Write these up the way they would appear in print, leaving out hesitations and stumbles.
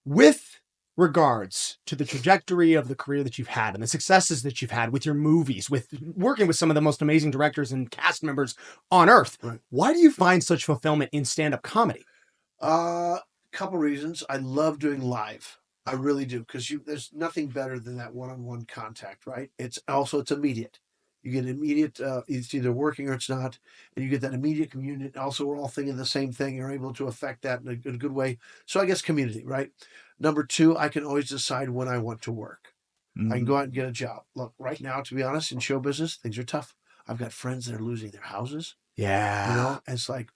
With regards to the trajectory of the career that you've had and the successes that you've had with your movies, with working with some of the most amazing directors and cast members on earth, Right. why do you find such fulfillment in stand-up comedy? Couple reasons. I love doing live. I really do, because there's nothing better than that one-on-one contact, right? It's immediate. You get immediate. It's either working or it's not, and you get that immediate communion. Also, we're all thinking the same thing. You're able to affect that in a good way. So I guess community, right? Number two, I can always decide when I want to work. I can go out and get a job. Look, right now, to be honest, in show business, things are tough. I've got friends that are losing their houses. Yeah. And it's like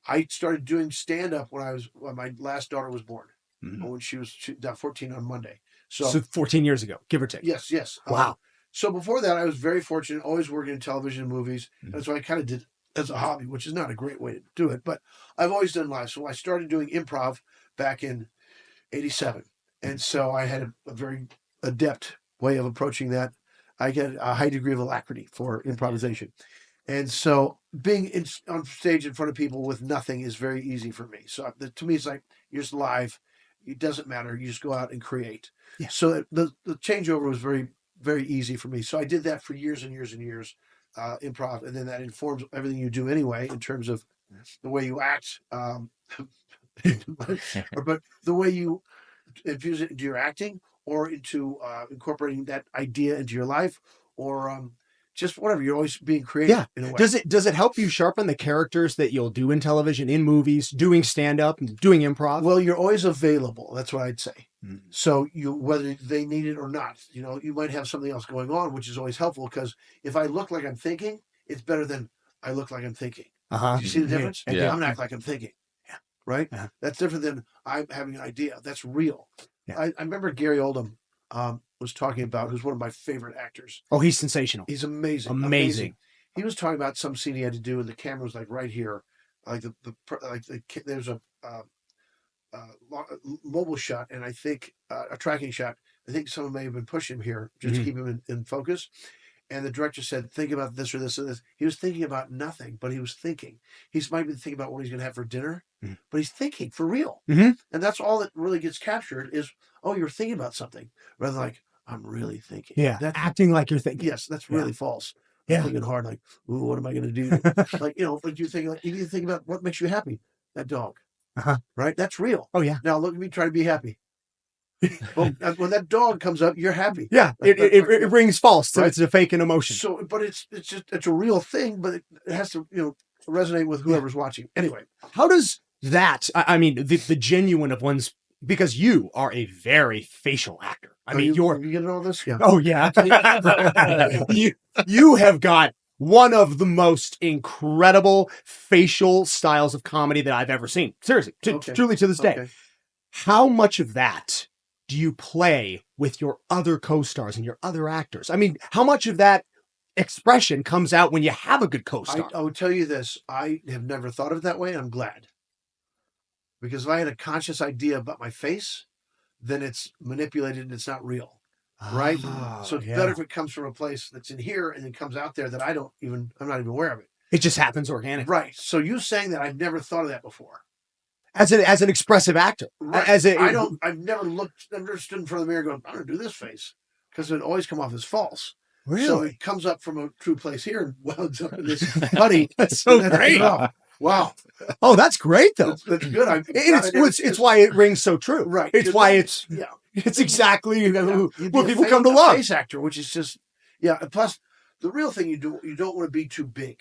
I started doing stand up when my last daughter was born, when she was 14 on Monday. So So 14 years ago, give or take. yes. Wow. So before that, I was very fortunate, always working in television and movies, and so I kind of did as a hobby, which is not a great way to do it, but I've always done live. So I started doing improv back in '87, and so I had a very adept way of approaching that. I get a high degree of alacrity for improvisation. And so being on stage in front of people with nothing is very easy for me. So to me, it's like you're just live. It doesn't matter. You just go out and create. Yeah. So the changeover was very, very easy for me. So I did that for years and years and years, improv. And then that informs everything you do anyway, in terms of the way you act, but the way you infuse it into your acting, or into incorporating that idea into your life, or just whatever. You're always being creative. Yeah. In a way. Does it help you sharpen the characters that you'll do in television, in movies, doing stand-up, doing improv? Well, you're always available. That's what I'd say. So whether they need it or not, you might have something else going on, which is always helpful, because if I look like I'm thinking, it's better than I look like I'm thinking. Uh-huh. Do you see the difference? Yeah. I'm gonna act like I'm thinking. Yeah. Right? Yeah. That's different than I'm having an idea. That's real. Yeah. I remember Gary Oldham was talking about, who's one of my favorite actors. Oh, he's sensational. He's amazing. Amazing. He was talking about some scene he had to do, and the camera was like right here, like there's a mobile shot, and I think a tracking shot. I think someone may have been pushing him here just to keep him in focus. And the director said, "Think about this or this or this." He was thinking about nothing, but he was thinking. He might be thinking about what he's going to have for dinner, but he's thinking for real. And that's all that really gets captured is, oh, you're thinking about something, rather than like, I'm really thinking. Yeah, that's acting like you're thinking. Yes, that's really false. Yeah. Thinking hard, like, ooh, what am I going to do? Like, but you need to think about what makes you happy. That dog, right? That's real. Oh yeah. Now look at me try to be happy. Well, when that dog comes up, you're happy. Yeah, it rings false. So Right? it's a fake an emotion. So, but it's a real thing, but it has to resonate with whoever's watching. Anyway, how does that? I mean, the genuine of one's, because you are a very facial actor. I mean, you getting all this? Yeah. Oh yeah. you have got one of the most incredible facial styles of comedy that I've ever seen. Seriously, truly to this day. How much of that do you play with your other co-stars and your other actors? I mean, how much of that expression comes out when you have a good co-star? I will tell you this. I have never thought of it that way. I'm glad. Because if I had a conscious idea about my face, then it's manipulated and it's not real. Right? So it's better if it comes from a place that's in here and then comes out there that I'm not even aware of it. It just happens organically. Right. So you saying that, I've never thought of that before. As an expressive actor. Right. I've never stood in front of the mirror going, I'm going to do this face, because it always come off as false. Really? So it comes up from a true place here and welds up in this putty. That's so great. Wow. Oh, that's great though. That's good. It's why it rings so true. Right. It's why it's exactly what people come to love. Face actor, which is just, plus the real thing you don't want to be too big.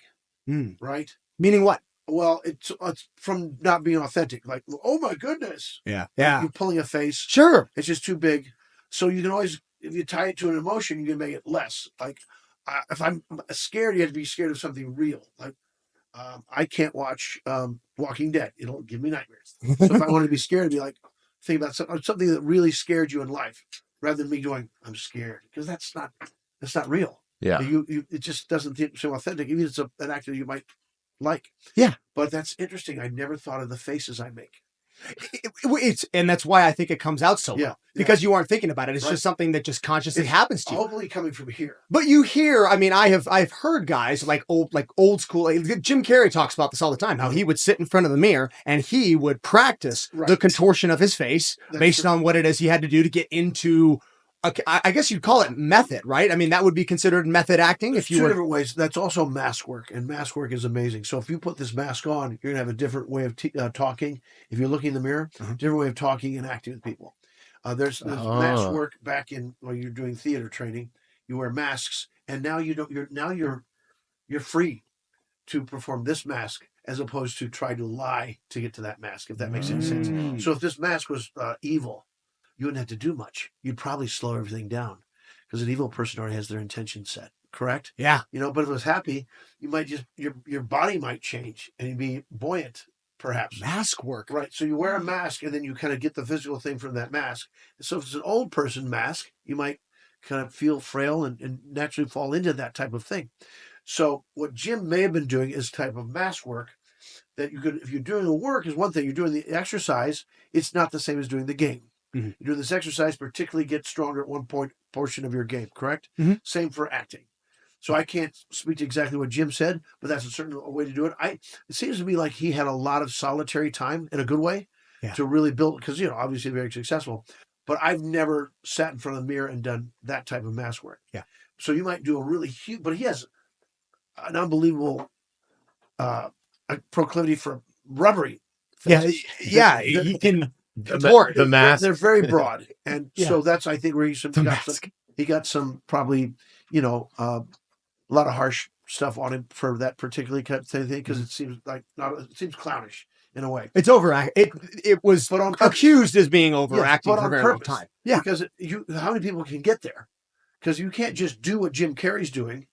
Right? Meaning what? Well, it's from not being authentic. Like, oh my goodness. Yeah. You're pulling a face. Sure. It's just too big. So you can always, if you tie it to an emotion, you can make it less. Like, if I'm scared, you have to be scared of something real. Like, I can't watch Walking Dead. It'll give me nightmares. So if I want to be scared, I'd be like, think about something that really scared you in life, rather than me going, I'm scared, because that's not real. Yeah. It just doesn't seem authentic. Even if it's an actor you might like. Yeah. But that's interesting. I never thought of the faces I make. And that's why I think it comes out so well. because you aren't thinking about it. It's just something that just consciously happens to you. Hopefully coming from here. But you hear, I mean, I've heard guys like old school, like Jim Carrey talks about this all the time, how he would sit in front of the mirror and he would practice the contortion of his face based on what it is he had to do to get into, I guess you'd call it method, right? I mean, that would be considered method acting. There's if you two were different ways. That's also mask work, and mask work is amazing. So if you put this mask on, you're gonna have a different way of talking. If you're looking in the mirror, different way of talking and acting with people. There's mask work back in when you're doing theater training. You wear masks, and now you don't. You're free to perform this mask as opposed to try to lie to get to that mask. If that makes any sense. So if this mask was evil, you wouldn't have to do much. You'd probably slow everything down because an evil person already has their intention set. Correct? Yeah. But if it was happy, you might just your body might change and you'd be buoyant. Perhaps mask work, right? So you wear a mask, and then you kind of get the physical thing from that mask. So if it's an old person mask, you might kind of feel frail and naturally fall into that type of thing. So what Jim may have been doing is type of mask work that you could, if you're doing the work, is one thing. You're doing the exercise. It's not the same as doing the game. You're doing this exercise, particularly get stronger at one portion of your game. Correct? Same for acting. So I can't speak to exactly what Jim said, but that's a certain way to do it. It seems to me like he had a lot of solitary time in a good way to really build, because, obviously very successful, but I've never sat in front of the mirror and done that type of mask work. Yeah. So you might do a really huge, but he has an unbelievable proclivity for rubbery faces. Yeah. He can contort. The mask. They're very broad. And so that's, I think, where he got some probably, a lot of harsh stuff on him for that particular kind of thing because it seems like it seems clownish in a way. It's overact. It was accused as being overacting for a very long time. Yeah, because how many people can get there? Because you can't just do what Jim Carrey's doing.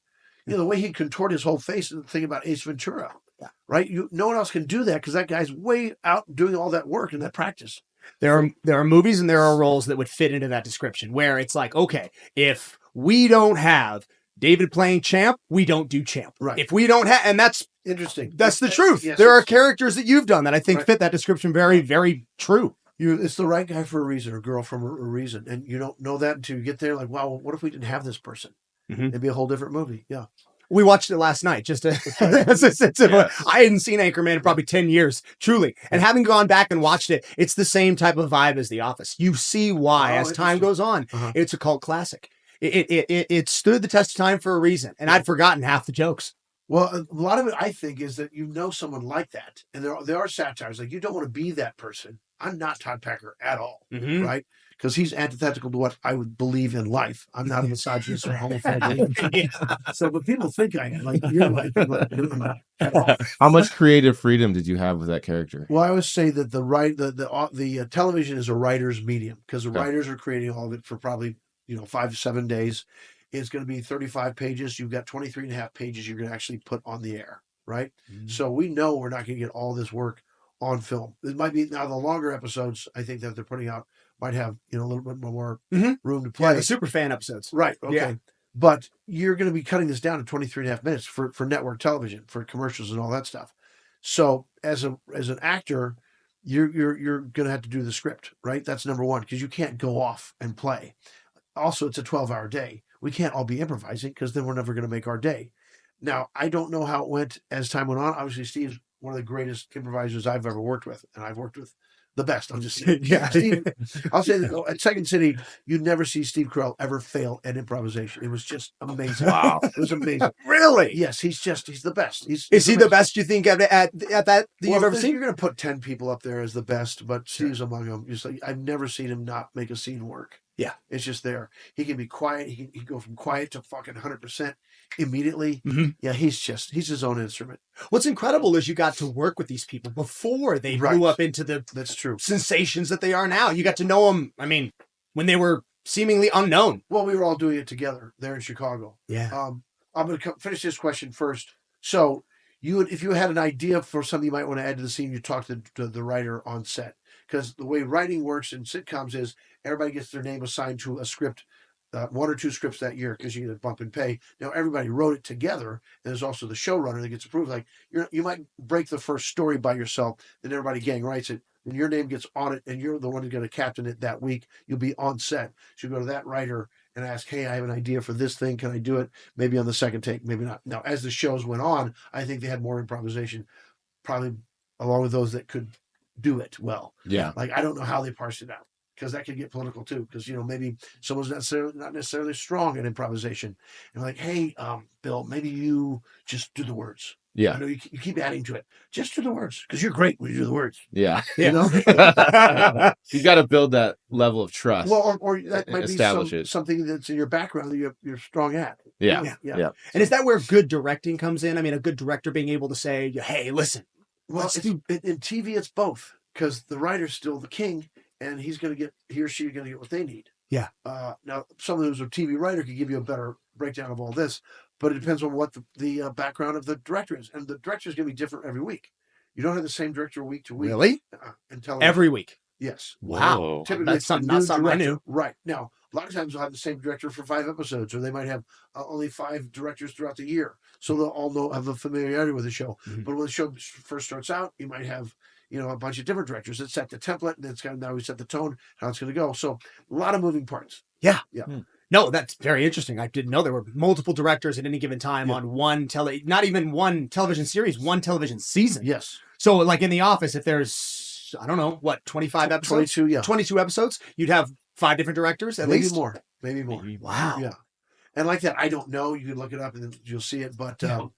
The way he contort his whole face and think about Ace Ventura. Yeah. Right. No one else can do that because that guy's way out doing all that work and that practice. There are movies and there are roles that would fit into that description where it's like, okay, if we don't have David playing Champ, we don't do Champ. Right. If we don't have, and that's interesting. That's the truth. Yes, there are characters that you've done that I think fit that description very, very true. It's the right guy for a reason, or girl for a reason. And you don't know that until you get there. Like, wow, what if we didn't have this person? It'd be a whole different movie. Yeah. We watched it last night. I hadn't seen Anchorman in probably 10 years, truly. And having gone back and watched it, it's the same type of vibe as The Office. You see why as time goes on. It's a cult classic. It stood the test of time for a reason, and I'd forgotten half the jokes. Well, a lot of it, I think, is that someone like that, and there are satires like you don't want to be that person. I'm not Todd Packer at all, right? Because he's antithetical to what I would believe in life. I'm not a misogynist or homophobic. So, but people think I am. Like, you're like, how much creative freedom did you have with that character? Well, I always say that the television is a writer's medium because the writers are creating all of it for probably 5 to 7 days. It's going to be 35 pages. You've got 23 and a half pages you're going to actually put on the air, right? So we know we're not going to get all this work on film. It might be now the longer episodes, I think that they're putting out might have a little bit more room to play. Yeah, the super fan episodes. Right. Okay. Yeah. But you're going to be cutting this down to 23 and a half minutes for network television, for commercials and all that stuff. So as an actor, you're going to have to do the script, right? That's number one, because you can't go off and play. Also, it's a 12-hour day. We can't all be improvising because then we're never going to make our day. Now, I don't know how it went as time went on. Obviously, Steve's one of the greatest improvisers I've ever worked with, and I've worked with the best. I'll just say, Steve, I'll say that at Second City, you'd never see Steve Carell ever fail at improvisation. It was just amazing. Wow, it was amazing. Really? Yes, he's the best. Is he the best you think at that you've ever seen? You're going to put 10 people up there as the best, but Steve's among them. I've never seen him not make a scene work. Yeah, it's just there. He can be quiet. He can go from quiet to fucking 100% immediately. Yeah, he's his own instrument. What's incredible is you got to work with these people before they blew up into the sensations that they are now. You got to know them. I mean, when they were seemingly unknown. Well, we were all doing it together there in Chicago. Yeah. I'm going to finish this question first. So, if you had an idea for something you might want to add to the scene, you talk to the writer on set. Because the way writing works in sitcoms is everybody gets their name assigned to a script, 1 or 2 scripts that year because you get a bump in pay. Now, everybody wrote it together. And there's also the showrunner that gets approved. Like you might break the first story by yourself, then everybody gang writes it. and your name gets on it, and you're the one who's going to captain it that week, you'll be on set. So you go to that writer and ask, hey, I have an idea for this thing. Can I do it? Maybe on the second take, maybe not. Now, as the shows went on, I think they had more improvisation, probably along with those that could do it well. Yeah. Like, I don't know how they parsed it out, because that could get political too. Because, maybe someone's not necessarily strong at improvisation. And like, hey, Bill, maybe you just do the words. Yeah. I know you keep adding to it. Just do the words, because you're great when you do the words. Yeah. You know? You got to build that level of trust. Well, or that might establish be it. something that's in your background that you're strong at. Yeah. Yeah. And is that where good directing comes in? I mean, a good director being able to say, hey, listen. Well, in TV, it's both, because the writer's still the king, and he or she are going to get what they need. Yeah. Now, someone who's a TV writer could give you a better breakdown of all this, but it depends on what the background of the director is, and the director is going to be different every week. You don't have the same director week to week. Really? Every week. Yes. Wow. Typically, That's not something I knew. Right. Now, a lot of times they'll have the same director for 5 episodes, or they might have only 5 directors throughout the year. So they'll all have a familiarity with the show. Mm-hmm. But when the show first starts out, you might have, a bunch of different directors that set the template, and it's now we set the tone, how it's going to go. So a lot of moving parts. Yeah. Yeah. No, that's very interesting. I didn't know there were multiple directors at any given time on not even one television series, one television season. Yes. So like in The Office, if there's, I don't know, 25 episodes? 22, yeah. 22 episodes, you'd have 5 different directors at least? Maybe more. Wow. Yeah. And like that, I don't know. You can look it up and then you'll see it. But a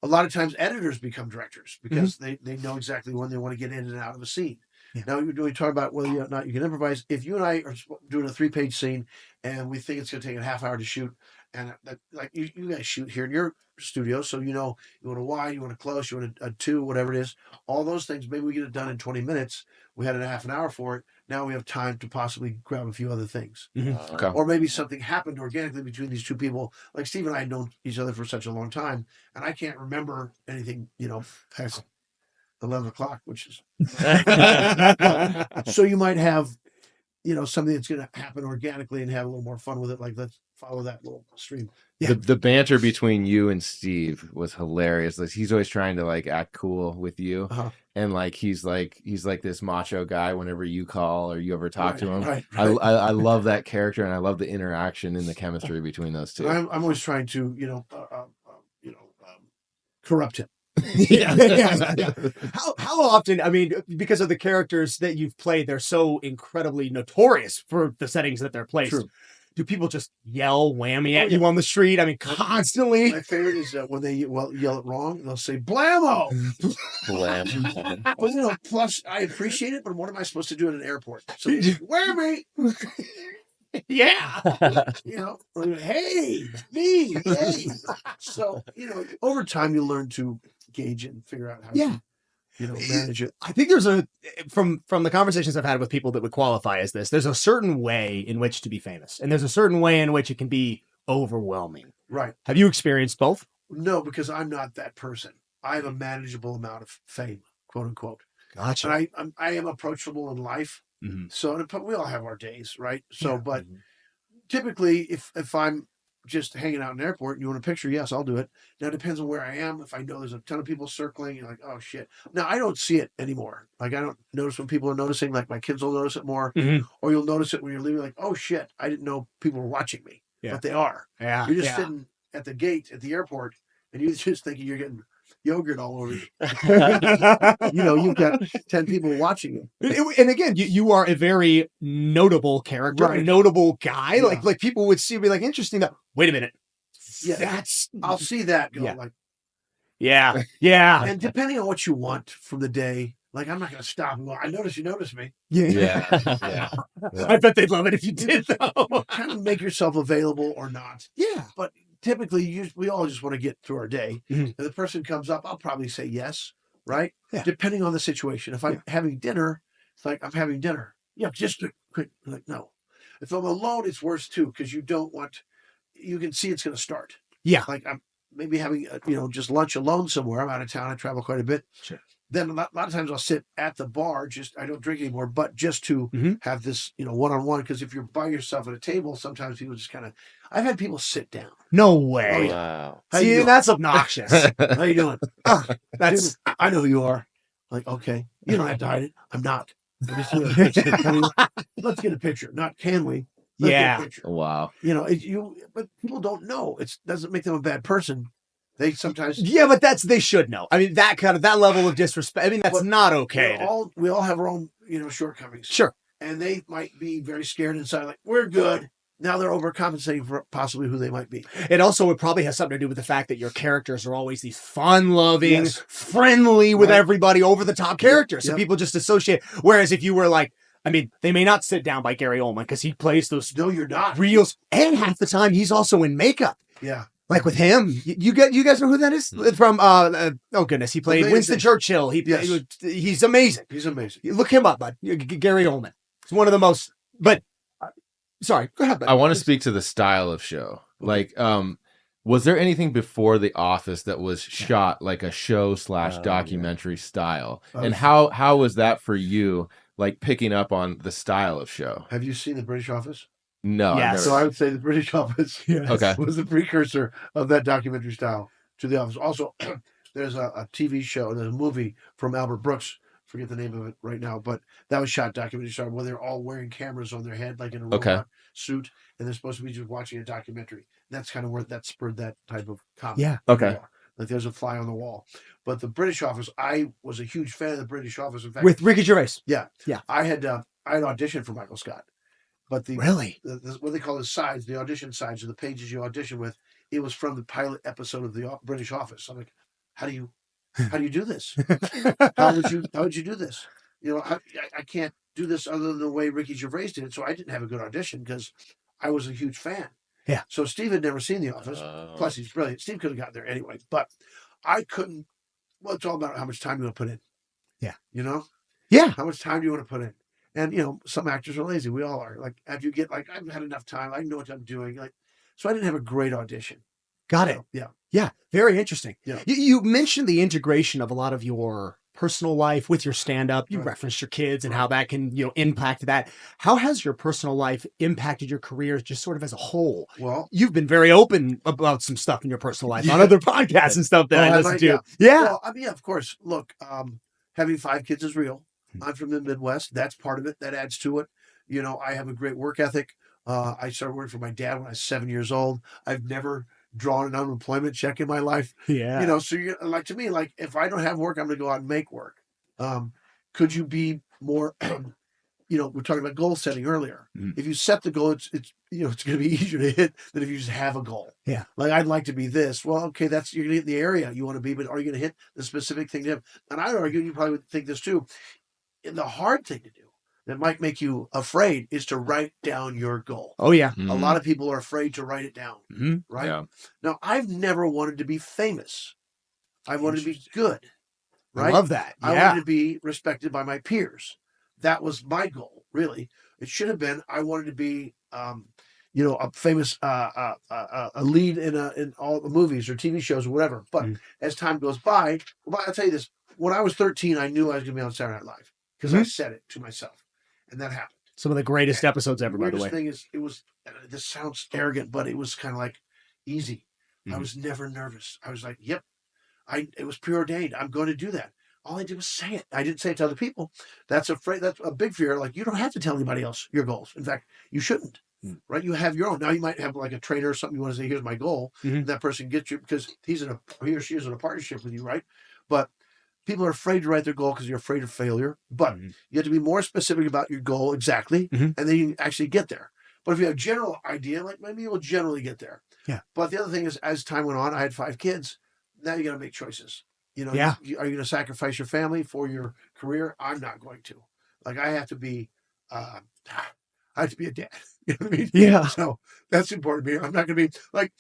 lot of times editors become directors, because they know exactly when they want to get in and out of a scene. Yeah. Now, we talk about whether or not you can improvise. If you and I are doing a 3-page scene and we think it's going to take a half hour to shoot, and like you guys shoot here in your studio, so you want a wide, you want a close, you want a 2, whatever it is, all those things, maybe we get it done in 20 minutes. We had a half an hour for it. Now we have time to possibly grab a few other things. Okay. Or maybe something happened organically between these two people. Like Steve and I had known each other for such a long time, and I can't remember anything, past 11 o'clock, which is so you might have something that's going to happen organically and have a little more fun with it. Like, let's follow that little stream. Yeah. The banter between you and Steve was hilarious. Like, he's always trying to act cool with you, and he's this macho guy whenever you call or you ever talk to him. Right. I love that character, and I love the interaction and the chemistry between those two. I'm always trying to corrupt him. Yeah. How often, I mean, because of the characters that you've played, they're so incredibly notorious for the settings that they're placed. True. Do people just yell whammy at you on the street? I mean, constantly. My favorite is that when they yell it wrong, they'll say blammo. Blammo. Well, plus I appreciate it, but what am I supposed to do at an airport? So whammy. Yeah. Hey, me. Hey. So, over time you learn to gauge it and figure out how to manage it. I think there's from the conversations I've had with people that would qualify as this, there's a certain way in which to be famous, and there's a certain way in which it can be overwhelming. Right. Have you experienced both? No, because I'm not that person. I have a manageable amount of fame, quote unquote. Gotcha. And I am approachable in life. Mm-hmm. So, but we all have our days, right? So, but typically if I'm just hanging out in an airport and you want a picture, yes, I'll do it. Now it depends on where I am. If I know there's a ton of people circling, you're like, oh shit. Now I don't see it anymore. Like, I don't notice when people are noticing. Like, my kids will notice it more, or you'll notice it when you're leaving. Like, oh shit, I didn't know people were watching me, but they are. Yeah, you're just sitting at the gate at the airport, and you're just thinking you're getting yogurt all over you. You've got 10 people watching you. And again, you are a very notable character, a notable guy. Yeah. Like people would see, be like, interesting. That, wait a minute. Yeah, I'll see that go like. Yeah. Yeah. And depending on what you want from the day, like, I'm not going to stop and go, I noticed you noticed me. Yeah. I bet they'd love it if you did, though. Kind of make yourself available or not. Yeah. But typically, we all just want to get through our day. Mm-hmm. If the person comes up, I'll probably say yes, right? Yeah. Depending on the situation. If I'm having dinner, it's like, I'm having dinner. Yeah, just a quick, like, no. If I'm alone, it's worse too, because you can see it's going to start. Yeah. Like, I'm maybe having, just lunch alone somewhere. I'm out of town. I travel quite a bit. Sure. Then a lot of times I'll sit at the bar. I don't drink anymore, but just to have this, one-on-one. Because if you're by yourself at a table, sometimes people just kind of. I've had people sit down. No way! Oh, yeah. Wow. See, that's obnoxious. How you doing? Dude, I know who you are. Like, okay, you don't have to hide it. I'm not. Let me see a picture. Let's get a picture. Not can we? Let's get a picture. Wow. You know, but people don't know. It doesn't make them a bad person. They sometimes. Yeah, but they should know. I mean, that level of disrespect. I mean, that's not okay. We all have our own, shortcomings. Sure. And they might be very scared inside, like, we're good. Now they're overcompensating for possibly who they might be. It probably has something to do with the fact that your characters are always these fun-loving, friendly with everybody, over-the-top characters. So people just associate. Whereas if you were like, I mean, they may not sit down by Gary Oldman because he plays those. No, you're not. Reels, and half the time he's also in makeup. Yeah. Like with him, you guys know who that is from? Oh goodness, he played Winston Churchill. He's amazing. He's amazing. Look him up, bud. Gary Oldman. He's one of the most. But sorry, go ahead. Bud. I want to speak to the style of show. Like, was there anything before The Office that was shot like a show / documentary style? And how was that for you? Like picking up on the style of show. Have you seen The British Office? No. Yes. So I would say The British Office was the precursor of that documentary style to The Office. Also, there's a TV show, there's a movie from Albert Brooks. Forget the name of it right now, but that was shot documentary style where they're all wearing cameras on their head, like in a robot suit, and they're supposed to be just watching a documentary. That's kind of where that spurred that type of comedy. Yeah. Okay. Like there's a fly on the wall. But The British Office, I was a huge fan of The British Office. In fact, with Ricky Gervais. Yeah. Yeah. I had auditioned for Michael Scott. But what they call the sides, the audition sides, or the pages you audition with, it was from the pilot episode of the British Office. I'm like, how do you do this? How would you do this? I can't do this other than the way Ricky Gervais did it. So I didn't have a good audition because I was a huge fan. Yeah. So Steve had never seen The Office. Plus, he's brilliant. Steve could have gotten there anyway, but I couldn't. Well, it's all about how much time you want to put in. Yeah. Yeah. How much time do you want to put in? And some actors are lazy. We all are. Like, after you get I've had enough time. I know what I'm doing. So I didn't have a great audition. Got it. Yeah. Yeah. Very interesting. Yeah. You mentioned the integration of a lot of your personal life with your stand-up. You referenced your kids and how that can, impact that. How has your personal life impacted your career just sort of as a whole? Well, you've been very open about some stuff in your personal life on other podcasts and stuff that I listen to. Yeah. Well, I mean, of course. Look, having 5 kids is real. I'm from the Midwest. That's part of it. That adds to it. I have a great work ethic. I started working for my dad when I was 7 years old. I've never drawn an unemployment check in my life. Yeah. So you're like, to me, like, if I don't have work, I'm going to go out and make work. Could you be more, we're talking about goal setting earlier. If you set the goal, it's going to be easier to hit than if you just have a goal. Yeah. Like, I'd like to be this. Well, okay, you're going to hit the area you want to be, but are you going to hit the specific thing to have? And I'd argue, you probably would think this too. And the hard thing to do that might make you afraid is to write down your goal. Oh, yeah. A lot of people are afraid to write it down. Right? Yeah. Now, I've never wanted to be famous. I wanted to be good. Right? I love that. Yeah. I wanted to be respected by my peers. That was my goal, really. It should have been, I wanted to be, a famous, a lead in all the movies or TV shows or whatever. But as time goes by, I'll tell you this. When I was 13, I knew I was going to be on Saturday Night Live because I said it to myself, and that happened. Some of the greatest episodes ever, by the way. The thing is, this sounds arrogant, but it was kind of like easy. I was never nervous. I was like, yep, it was preordained. I'm going to do that. All I did was say it. I didn't say it to other people. That's a big fear. Like, you don't have to tell anybody else your goals. In fact, you shouldn't. Right? You have your own. Now you might have like a trainer or something. You want to say, here's my goal. And that person gets you because he or she is in a partnership with you, right? But people are afraid to write their goal because you're afraid of failure. But you have to be more specific about your goal exactly, and then you can actually get there. But if you have a general idea, like, maybe you'll generally get there. Yeah. But the other thing is, as time went on, I had 5 kids. Now you got to make choices. Are you going to sacrifice your family for your career? I'm not going to. Like, I have to be a dad. You know what I mean? Yeah. So that's important to me. I'm not going to be like,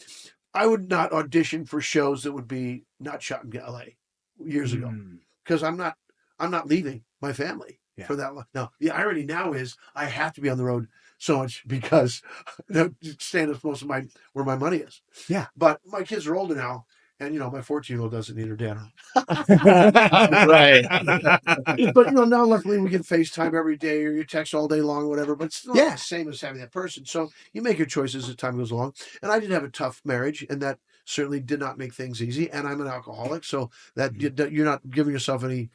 I would not audition for shows that would be not shot in LA years ago, because I'm not leaving my family for that long. No, the irony now is I have to be on the road so much because stand is most of where my money is. Yeah. But my kids are older now. And, my 14-year-old doesn't need her dad. Right. But, now luckily we get FaceTime every day or you text all day long or whatever. But it's not the same as having that person. So you make your choices as time goes along. And I did have a tough marriage, and that certainly did not make things easy. And I'm an alcoholic. So that you're not giving yourself any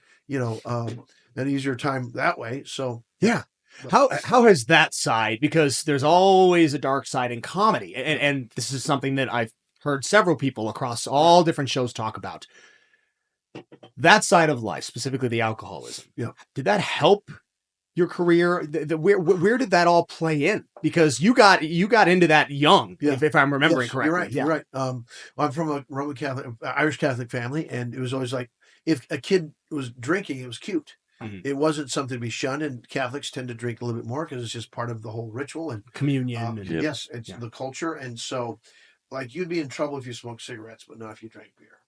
an easier time that way. So yeah. How has that side, because there's always a dark side in comedy, and this is something that I've heard several people across all different shows talk about. That side of life, specifically the alcoholism. Yeah. Did that help your career? Where did that all play in? Because you got into that young, if I'm remembering correctly. You're right. You're right. Well, I'm from a Roman Catholic, Irish Catholic family, and it was always like if a kid was drinking, it was cute. Mhm. It wasn't something to be shunned, and Catholics tend to drink a little bit more because it's just part of the whole ritual and Communion. yes, it's the culture, and so like you'd be in trouble if you smoked cigarettes, but not if you drank beer,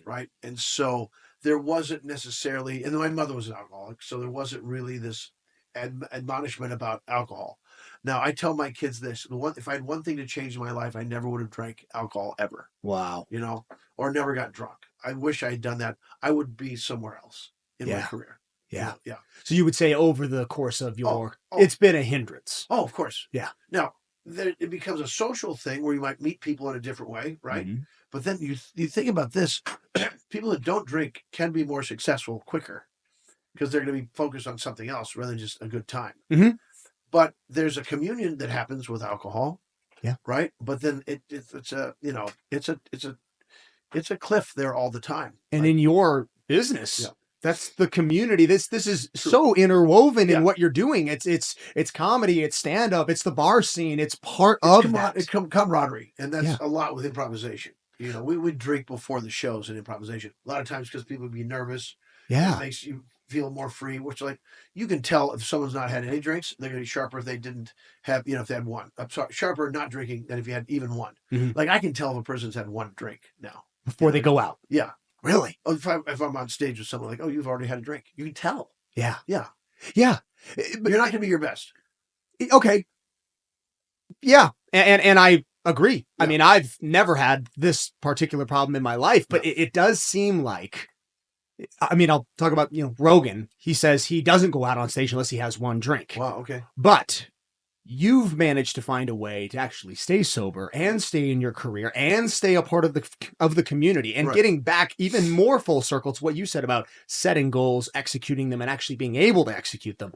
right? And so there wasn't necessarily, and my mother was an alcoholic, so there wasn't really this admonishment about alcohol. Now I tell my kids this: if I had one thing to change in my life, I never would have drank alcohol ever. Wow. You know, or never got drunk. I wish I had done that. I would be somewhere else in my career. Yeah. Yeah. So you would say over the course of your, it's been a hindrance. Oh, of course. Yeah. Now, it becomes a social thing where you might meet people in a different way, right? Mm-hmm. But then you think about this, people that don't drink can be more successful quicker because they're going to be focused on something else rather than just a good time. Mm-hmm. But there's a communion that happens with alcohol. Yeah. Right. But then it's a cliff there all the time. And in your business, that's the community. This is so interwoven in what you're doing. It's comedy, it's stand up, it's the bar scene. It's part of that. It's camaraderie, and that's a lot with improvisation. You know, we would drink before the shows in improvisation a lot of times because people would be nervous. Yeah, it makes you feel more free. Which, like, you can tell if someone's not had any drinks, they're going to be sharper if they didn't have. You know, if they had one. I'm sorry, sharper not drinking than if you had even one. Mm-hmm. Like I can tell if a person's had one drink now before they go out. Yeah. Really? Oh, if I'm on stage with someone like, oh, you've already had a drink, you can tell. Yeah. Yeah. But you're not going to be your best. Okay. Yeah. And I agree. Yeah. I mean, I've never had this particular problem in my life, but it does seem like, I mean, I'll talk about, Rogan. He says he doesn't go out on stage unless he has one drink. Wow. Okay. But you've managed to find a way to actually stay sober and stay in your career and stay a part of the community and getting back even more full circle to what you said about setting goals, executing them, and actually being able to execute them.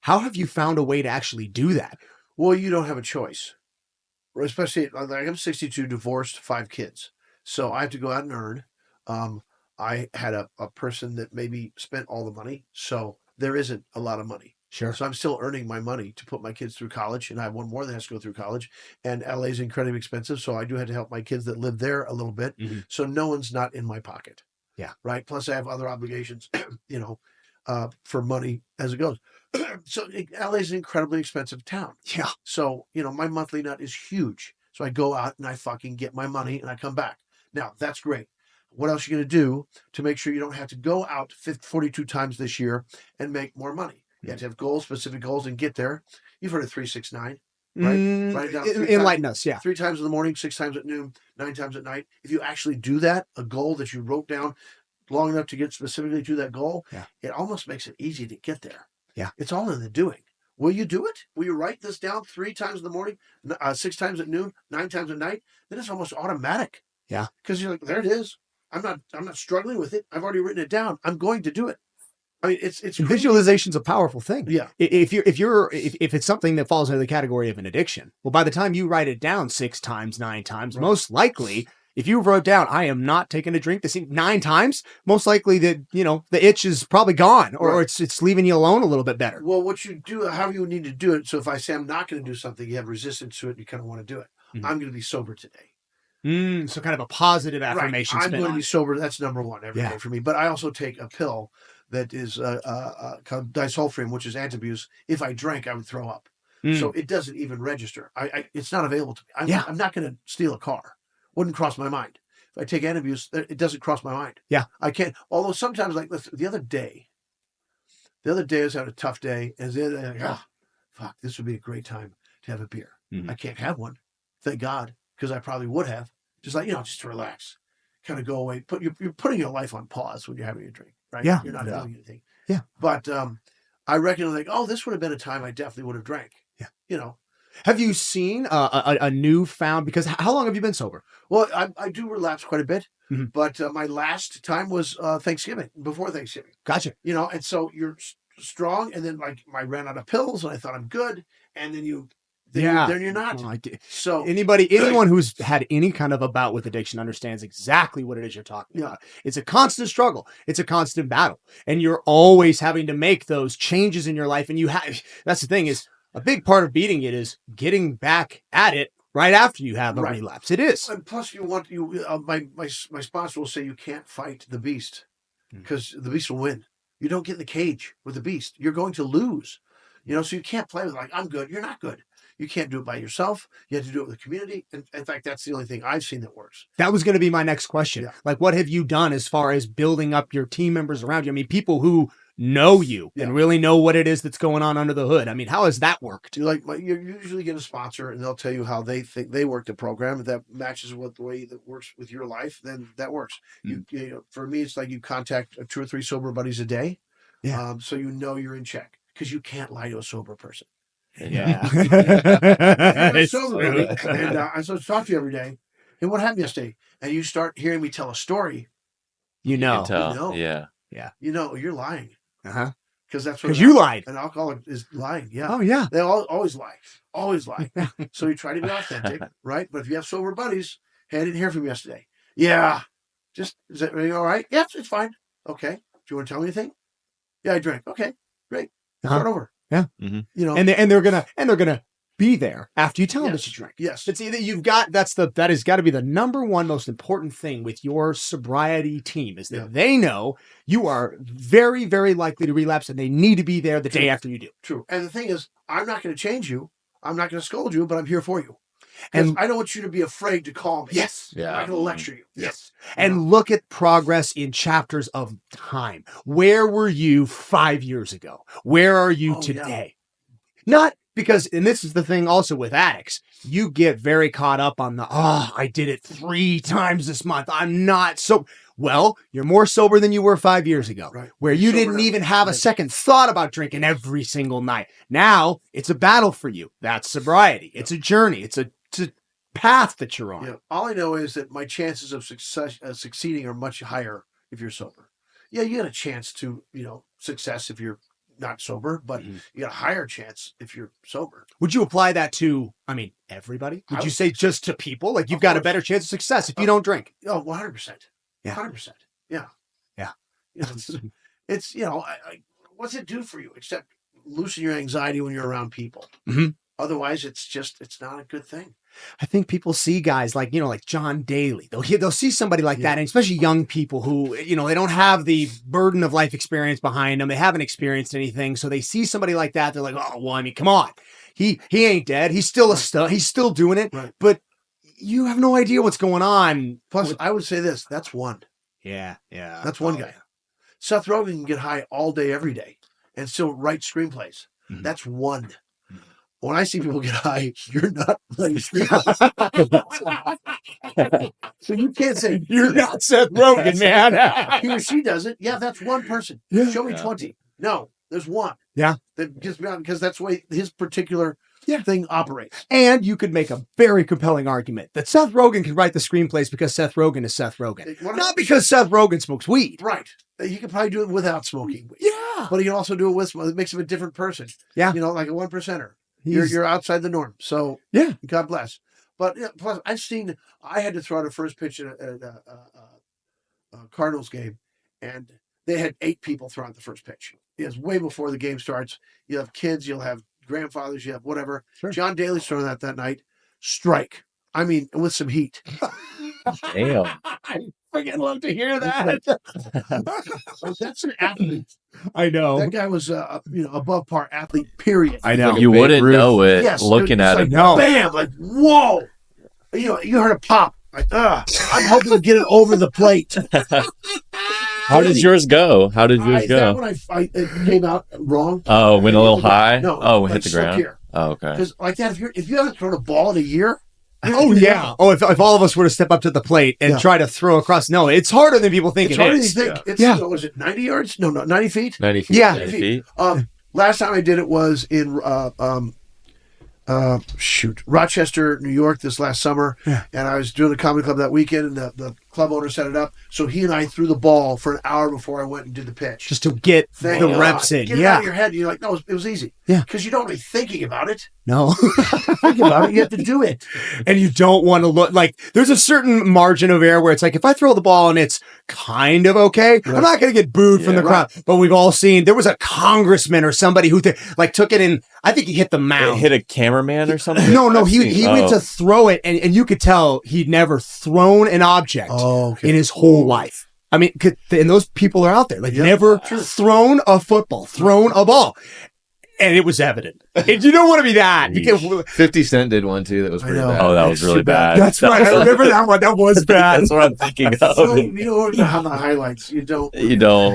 How have you found a way to actually do that? Well, you don't have a choice, especially like I'm 62, divorced, 5 kids. So I have to go out and earn. I had a person that maybe spent all the money. So there isn't a lot of money. Sure. So I'm still earning my money to put my kids through college, and I have one more that has to go through college. And LA is incredibly expensive, so I do have to help my kids that live there a little bit. Mm-hmm. So no one's not in my pocket. Yeah. Right. Plus, I have other obligations, for money as it goes. So LA is an incredibly expensive town. Yeah. So my monthly nut is huge. So I go out and I fucking get my money and I come back. Now that's great. What else are you going to do to make sure you don't have to go out 42 times this year and make more money? You have to have goals, specific goals, and get there. You've heard of 3-6-9, right? Write it down. Enlighten us, yeah. 3 times in the morning, 6 times at noon, 9 times at night. If you actually do that, a goal that you wrote down long enough to get specifically to that goal, it almost makes it easy to get there. Yeah. It's all in the doing. Will you do it? Will you write this down 3 times in the morning, 6 times at noon, 9 times at night? Then it's almost automatic. Yeah. Because you're like, there it is. I'm not struggling with it. I've already written it down. I'm going to do it. I mean, it's visualization's a powerful thing. Yeah. If it's something that falls under the category of an addiction, well, by the time you write it down 6 times, 9 times, most likely, if you wrote down, I am not taking a drink this 9 times, most likely that, the itch is probably gone or it's leaving you alone a little bit better. Well, what you do, how you need to do it. So if I say I'm not going to do something, you have resistance to it. You kind of want to do it. Mm-hmm. I'm going to be sober today. So kind of a positive affirmation. I'm going to be sober. That's number 1 every day for me. But I also take a pill that is called disulfiram, which is antabuse. If I drank, I would throw up. So it doesn't even register. It's not available to me. I'm not going to steal a car. Wouldn't cross my mind. If I take antabuse, it doesn't cross my mind. Yeah. I can't. Although sometimes, like the other day I was having a tough day, and the other day, like, fuck, this would be a great time to have a beer. Mm-hmm. I can't have one. Thank God, because I probably would have. Just like, just to relax, kind of go away. You're putting your life on pause when you're having a drink, right? Yeah. You're not doing anything. Yeah. But I reckon, like, this would have been a time I definitely would have drank. Yeah. Have you seen a newfound, because how long have you been sober? Well, I do relapse quite a bit, Mhm. but my last time was Thanksgiving, before Thanksgiving. Gotcha. And so you're strong, and then like I ran out of pills, and I thought I'm good, and then you're not. Oh, So anyone who's had any kind of a bout with addiction understands exactly what it is you're talking about. It's a constant struggle. It's a constant battle, and you're always having to make those changes in your life. And that's the thing, is a big part of beating it is getting back at it right after you have a relapse. It is. And plus, my sponsor will say you can't fight the beast because the beast will win. You don't get in the cage with the beast. You're going to lose. So you can't play with like, I'm good. You're not good. You can't do it by yourself. You have to do it with the community. And in fact, that's the only thing I've seen that works. That was going to be my next question. Like, what have you done as far as building up your team members around you? I mean, people who know you and really know what it is that's going on under the hood. I mean, how has that worked? You usually get a sponsor, and they'll tell you how they think they work the program. If that matches with the way that works with your life, then that works. For me, it's like you contact 2 or 3 sober buddies a day. So you're in check, because you can't lie to a sober person. Yeah. I'm sober, buddy. And I'm supposed to talk to you every day. And what happened yesterday? And you start hearing me tell a story. You can tell. You know. Yeah. You're lying. Because that's what. Because you lied. An alcoholic is lying. Yeah. Oh yeah. They always lie. Always lie. So you try to be authentic, right? But if you have sober buddies, hey, I didn't hear from you yesterday. Yeah. Is that all right? Yeah, it's fine. Okay. Do you want to tell me anything? Yeah, I drank. Okay, great. Start over. Yeah. Mm-hmm. And they're gonna be there after you tell them that you drink. Yes. But see, that has got to be the number one most important thing with your sobriety team, is that they know you are very, very likely to relapse, and they need to be there the day after you do. True. And the thing is, I'm not going to change you. I'm not going to scold you, but I'm here for you. And I don't want you to be afraid to call me. Yes. I'm not going to lecture you. Yes. And look at progress in chapters of time. Where were you 5 years ago? Where are you today? Not because, and this is the thing also with addicts, you get very caught up on I did it 3 times this month. I'm not so. Well, you're more sober than you were 5 years ago, where you didn't even have a second thought about drinking every single night. Now it's a battle for you. That's sobriety. It's a journey. It's a path that you're on. All I know is that my chances of succeeding are much higher if you're sober. Yeah, you got a chance to, success if you're not sober, but you got a higher chance if you're sober. Would you apply that to, everybody? Would you say just to people? Like, you've got a better chance of success if you don't drink? Oh, 100%. Yeah. 100%. Yeah. Yeah. It's what's it do for you except loosen your anxiety when you're around people? Mm-hmm. Otherwise, it's not a good thing. I think people see guys like, like John Daly. They'll see somebody like that, and especially young people who, they don't have the burden of life experience behind them. They haven't experienced anything. So they see somebody like that. They're like, oh, well, come on. He ain't dead. He's still he's still doing it. Right. But you have no idea what's going on. Plus, I would say this. That's one. Yeah. Yeah. That's one guy. Seth Rogen can get high all day, every day, and still write screenplays. Mm-hmm. That's one. When I see people get high, you're not writing screenplays. So you can't say you're not Seth Rogen, man. He or she doesn't. Yeah, that's one person. Yeah. Show me 20. No, there's one. Yeah. That gets me out, because that's the way his particular thing operates. And you could make a very compelling argument that Seth Rogen can write the screenplays because Seth Rogen is Seth Rogen. Not because Seth Rogen smokes weed. Right. He could probably do it without smoking weed. Yeah. But he can also do it with smoke. It makes him a different person. Yeah. Like a 1%er. You're outside the norm. So God bless. But plus, I had to throw out a first pitch at a Cardinals game, and they had 8 people throw out the first pitch. It's way before the game starts. You have kids, you'll have grandfathers, you have whatever. Sure. John Daly's throwing out that night. Strike. With some heat. Damn. I freaking love to hear that. That's an athlete. I know. That guy was above par athlete, period. I know. You wouldn't know it looking at him. No. Bam! Like, whoa! You heard a pop. Like, I'm hoping to get it over the plate. How did yours go? Is that when it came out wrong? Oh, went a little high? No. Oh, hit the ground? Here. Oh, okay. Because like that, if you haven't thrown a ball in a year. Oh, yeah. Oh, if all of us were to step up to the plate and try to throw across. No, it's harder than people think it is. Was it 90 yards? No, 90 feet? 90 feet. Yeah. 90 feet. Last time I did it was in Rochester, New York this last summer. Yeah. And I was doing a comedy club that weekend, and the club owner set it up. So he and I threw the ball for an hour before I went and did the pitch. Just to get the reps in. Get it out of your head. You're like, no, it was easy. Yeah. Because you don't be thinking about it. No. Think about it. You have to do it. And you don't want to look like there's a certain margin of error where it's like, if I throw the ball and it's kind of okay, right. I'm not going to get booed from the crowd. But we've all seen, there was a congressman or somebody who took it in, I think he hit the mound. Hit a cameraman or something? No, he went to throw it, and you could tell he'd never thrown an object in his whole life. I mean, and those people are out there, like never thrown a football, thrown a ball. And it was evident. And you don't want to be that. 50 Cent did one too that was pretty bad. Oh, that was really bad. That's right. I remember that one. That was bad. That's what I'm thinking of. So, you don't have the highlights. You don't.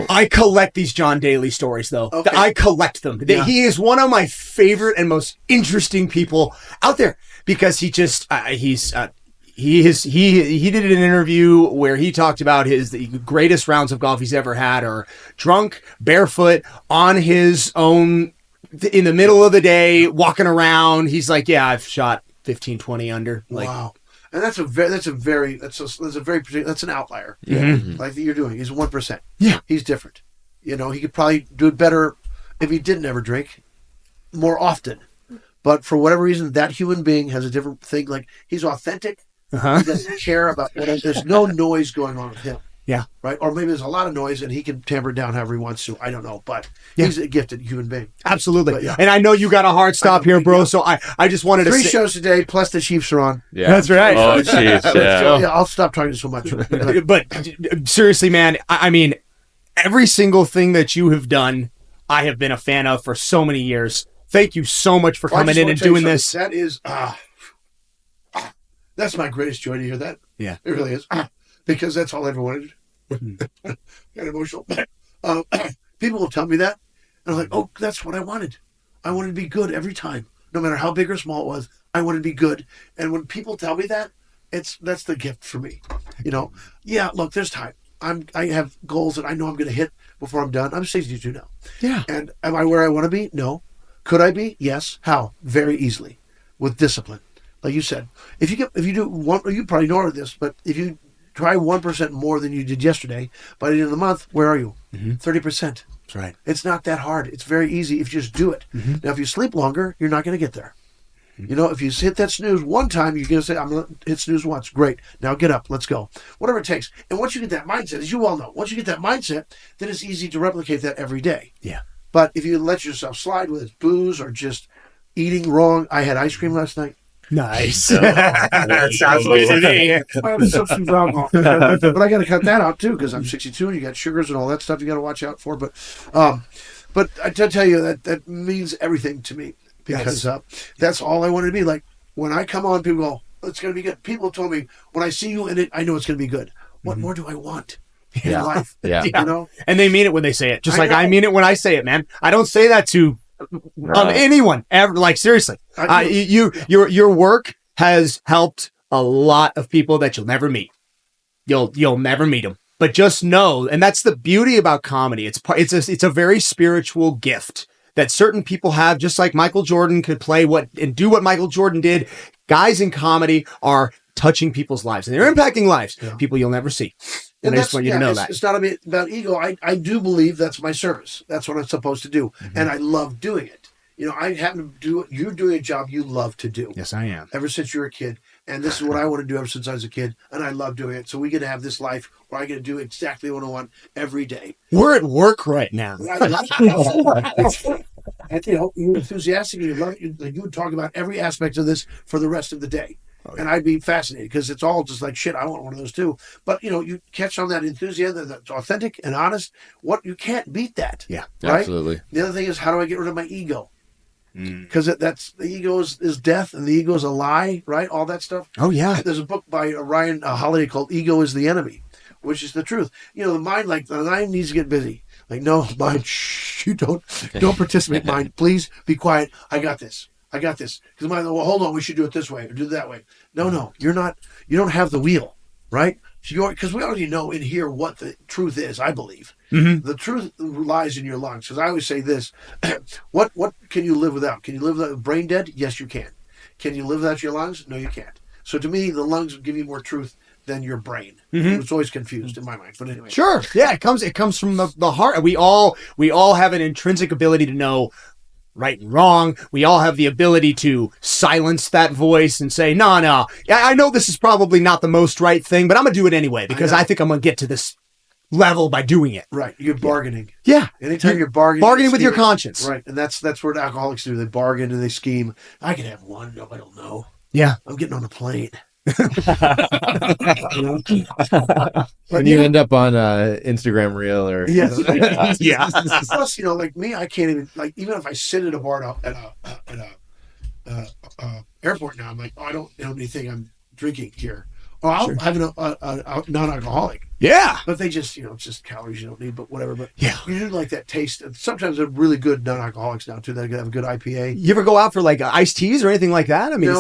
I collect these John Daly stories, though. Okay. I collect them. Yeah. He is one of my favorite and most interesting people out there because he just he did an interview where he talked about the greatest rounds of golf he's ever had are drunk, barefoot, on his own, in the middle of the day, walking around. He's like, yeah, I've shot 15, 20 under. Like, wow. And that's an outlier. Mm-hmm. Like that you're doing. He's 1%. Yeah. He's different. You know, he could probably do it better if he didn't ever drink more often. But for whatever reason, that human being has a different thing. Like, he's authentic. He doesn't care about there's no noise going on with him. Yeah. Right? Or maybe there's a lot of noise and he can tamper it down however he wants to. I don't know. But he's a gifted human being. Absolutely. But, and I know you got a hard stop here, bro. So I just wanted to 3 shows today, plus the Chiefs are on. Yeah. That's right. Oh, Chiefs. Yeah. I'll stop talking so much. But seriously, man, I mean, every single thing that you have done, I have been a fan of for so many years. Thank you so much for coming in and doing this. That is, that's my greatest joy to hear that. Yeah. It really is. Because that's all I ever wanted. Kind of emotional. People will tell me that, and I'm like, oh, that's what I wanted. I wanted to be good every time. No matter how big or small it was, I wanted to be good. And when people tell me that, that's the gift for me. You know, yeah, look, there's time. I have goals that I know I'm going to hit before I'm done. I'm 62 now. Yeah. And am I where I want to be? No. Could I be? Yes. How? Very easily. With discipline. Like you said, if you do one, you probably know this, but if you try 1% more than you did yesterday, by the end of the month, where are you? 30%. That's right. It's not that hard. It's very easy if you just do it. Now, if you sleep longer, you're not going to get there. You know, if you hit that snooze one time, you're going to say, I'm going to hit snooze once. Great. Now get up. Let's go. Whatever it takes. And once you get that mindset, as you all know, once you get that mindset, then it's easy to replicate that every day. Yeah. But if you let yourself slide with booze or just eating wrong, I had ice cream last night. Nice. That sounds good to me. I have a substance of alcohol. But I got to cut that out too because I'm 62 and you got sugars and all that stuff you got to watch out for. But I tell you that means everything to me because that's all I wanted to be. Like when I come on, people go, "It's going to be good." People told me when I see you in it, I know it's going to be good. What more do I want in life? Yeah. You know, and they mean it when they say it, just like I mean it when I say it, man. I don't say that to anyone ever. Like seriously, your work has helped a lot of people that you'll never meet. You'll never meet them, but just know, and that's the beauty about comedy. It's a very spiritual gift that certain people have. Just like Michael Jordan could play and do what Michael Jordan did. Guys in comedy are touching people's lives and they're impacting lives. Yeah. People you'll never see. And I just want you to know that. It's not about ego. I do believe that's my service. That's what I'm supposed to do. And I love doing it. You know, I happen to do it. You're doing a job you love to do. Yes, I am. Ever since you were a kid. And this is what I want to do ever since I was a kid. And I love doing it. So we get to have this life where I get to do exactly what I want every day. We're at work right now. And, you know, you're enthusiastic and you love it. You would talk about every aspect of this for the rest of the day. Oh, yeah. And I'd be fascinated because it's all just like, shit, I want one of those too. But, you know, you catch on that enthusiasm that's authentic and honest. You can't beat that. Yeah, right? Absolutely. The other thing is, how do I get rid of my ego? Because that's the ego is death and the ego is a lie, right? All that stuff. Oh, yeah. There's a book by Ryan Holiday called Ego is the Enemy, which is the truth. You know, the mind needs to get busy. Like, no, mind, shh, you don't participate, mind. Please be quiet. I got this. Because mind, well, hold on, we should do it this way or do it that way. No, you're not. You don't have the wheel, right? Because we already know in here what the truth is, I believe. The truth lies in your lungs. Because I always say this, what can you live without? Can you live without brain dead? Yes, you can. Can you live without your lungs? No, you can't. So to me, the lungs give you more truth than your brain. Mm-hmm. It's always confused in my mind. But anyway. Sure. Yeah, it comes from the heart. We all have an intrinsic ability to know right and wrong. We all have the ability to silence that voice and say, no, I know this is probably not the most right thing, but I'm going to do it anyway because I think I'm going to get to this level by doing it. Right. You're bargaining. Yeah. Anytime you're bargaining with your conscience. Right. And that's what alcoholics do. They bargain and they scheme. I can have one. Nobody will know. Yeah. I'm getting on a plane. When you end up on Instagram reel or yes. Yeah. Plus, like me, I can't even even if I sit at a bar at a airport now, I'm like, oh, I don't anything I'm drinking here. Oh, I'll have a non-alcoholic. Yeah. But they just, it's just calories you don't need, but whatever. But yeah, you do like that taste. Sometimes they're really good non-alcoholics now too. They have a good IPA. You ever go out for like iced teas or anything like that? I mean,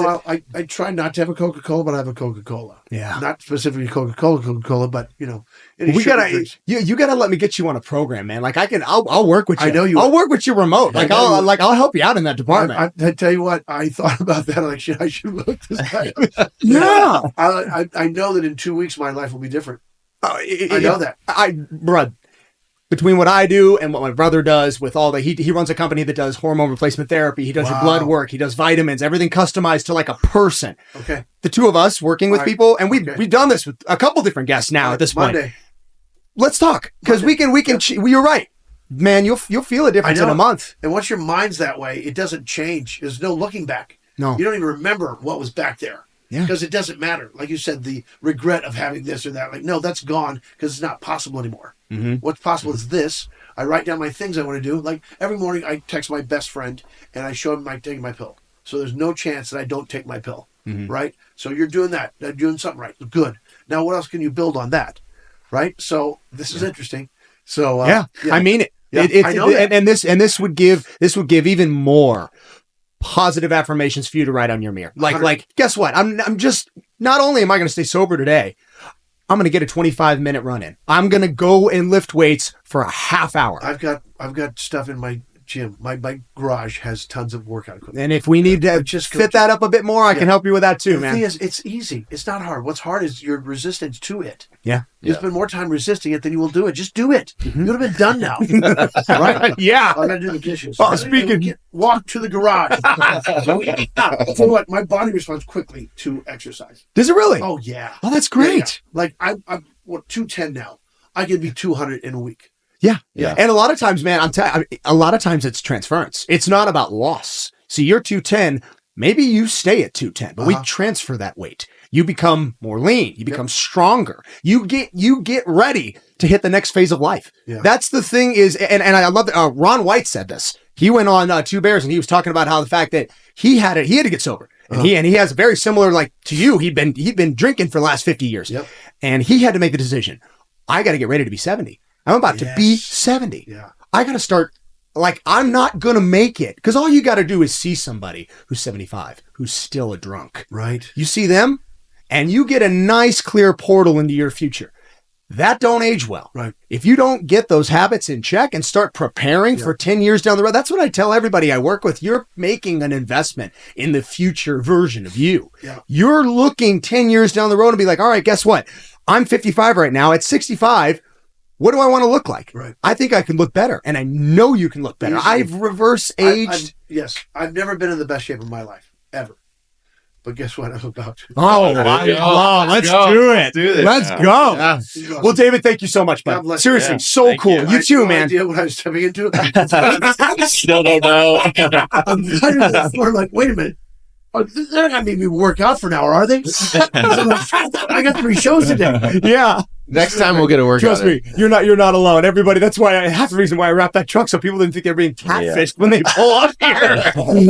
I try not to have a Coca-Cola, but I have a Coca-Cola. Yeah. Not specifically Coca-Cola, but we gotta you gotta let me get you on a program, man. Like I'll work with you. I know you. I'll work with you remote. Like I'll help you out in that department. I tell you what, I thought about that. I'm like, I should look this guy. Yeah. I know that in 2 weeks my life will be different. I know that. Bruh, between what I do and what my brother does with all the, he runs a company that does hormone replacement therapy. He does your blood work. He does vitamins, everything customized to like a person. Okay. The two of us working with people, and we've done this with a couple different guests now at this point. Monday. Let's talk. Cause we can, you're right, man. You'll feel a difference in a month. And once your mind's that way, it doesn't change. There's no looking back. No. You don't even remember what was back there. Yeah. Because it doesn't matter. Like you said, the regret of having this or that. Like, no, that's gone because it's not possible anymore. Mm-hmm. What's possible is this. I write down my things I want to do. Like every morning I text my best friend and I show him taking my pill. So there's no chance that I don't take my pill. Mm-hmm. Right? So you're doing that. You're doing something right. Good. Now what else can you build on that? Right? So this is interesting. So I mean it. Yeah, I know that. And this would give even more positive affirmations for you to write on your mirror. Like, guess what? I'm just, not only am I going to stay sober today, I'm going to get a 25-minute run in. I'm going to go and lift weights for a half hour. I've got stuff in my gym. My garage has tons of workout equipment. And if we need to just fit that up a bit more, I can help you with that too, man. The thing is, it's easy. It's not hard. What's hard is your resistance to it. Yeah. You spend more time resisting it than you will do it. Just do it. Mm-hmm. You would have been done now. Right? Yeah. I got to do the dishes. Oh, speaking. Walk to the garage. Tell you what, my body responds quickly to exercise. Does it really? Oh, yeah. Oh, that's great. Yeah. Like, I'm 210 now. I can be 200 in a week. Yeah. And a lot of times, man, a lot of times it's transference. It's not about loss. See, you're 210. Maybe you stay at 210, but we transfer that weight. You become more lean. You become stronger. You get ready to hit the next phase of life. Yeah. That's the thing is, and I love that Ron White said this. He went on Two Bears and he was talking about how the fact that he had to get sober. And he has a very similar, like to you, he'd been drinking for the last 50 years. Yep. And he had to make the decision. I got to get ready to be 70. I'm about to be 70. Yeah. I got to start, like, I'm not going to make it. Because all you got to do is see somebody who's 75, who's still a drunk. Right. You see them, and you get a nice, clear portal into your future. That don't age well. Right. If you don't get those habits in check and start preparing for 10 years down the road, that's what I tell everybody I work with. You're making an investment in the future version of you. Yeah. You're looking 10 years down the road and be like, all right, guess what? I'm 55 right now. At 65, what do I want to look like? Right. I think I can look better, and I know you can look better. I've reverse aged. I've never been in the best shape of my life, ever. But guess what? I'm about to. Oh, my God. Let's do it. Let's go. Yeah. Well, David, thank you so much, bud. Seriously, so cool. You too, man. I had no idea what I was stepping into. Still don't know. I'm kind of the floor like, wait a minute. They're not going to make me work out for an hour, are they? I got 3 shows today. Yeah. Next time we'll get a workout. Trust me, you're not alone. Everybody, that's why half the reason why I wrapped that truck so people didn't think they're being catfished when they pull up here.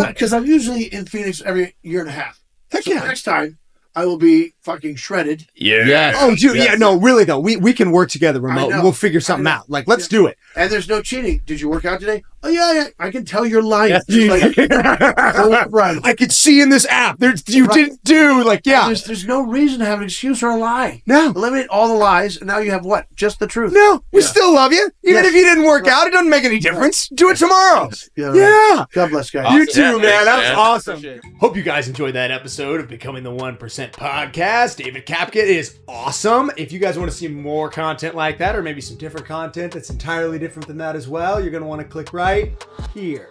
Because I'm usually in Phoenix every year and a half. Heck so yeah. Next time I will be fucking shredded. Yeah. Oh, dude, yeah, no, really though, we can work together remote. know. We'll figure something know. out. Like, let's do it. And there's no cheating. Did you work out today? Oh yeah. I can tell you're lying. Right. I could see in this app. You didn't do like, yeah. There's no reason to have an excuse or a lie. No. Eliminate all the lies, and now you have what? Just the truth. No, we still love you. Even if you didn't work out, it doesn't make any difference. Do it tomorrow. Yeah. God bless, guys. You too, man. That was man. awesome. Hope you guys enjoyed that episode of Becoming the 1% podcast. David Kapka is awesome. If you guys want to see more content like that, or maybe some different content that's entirely different than that as well, you're going to want to click right here.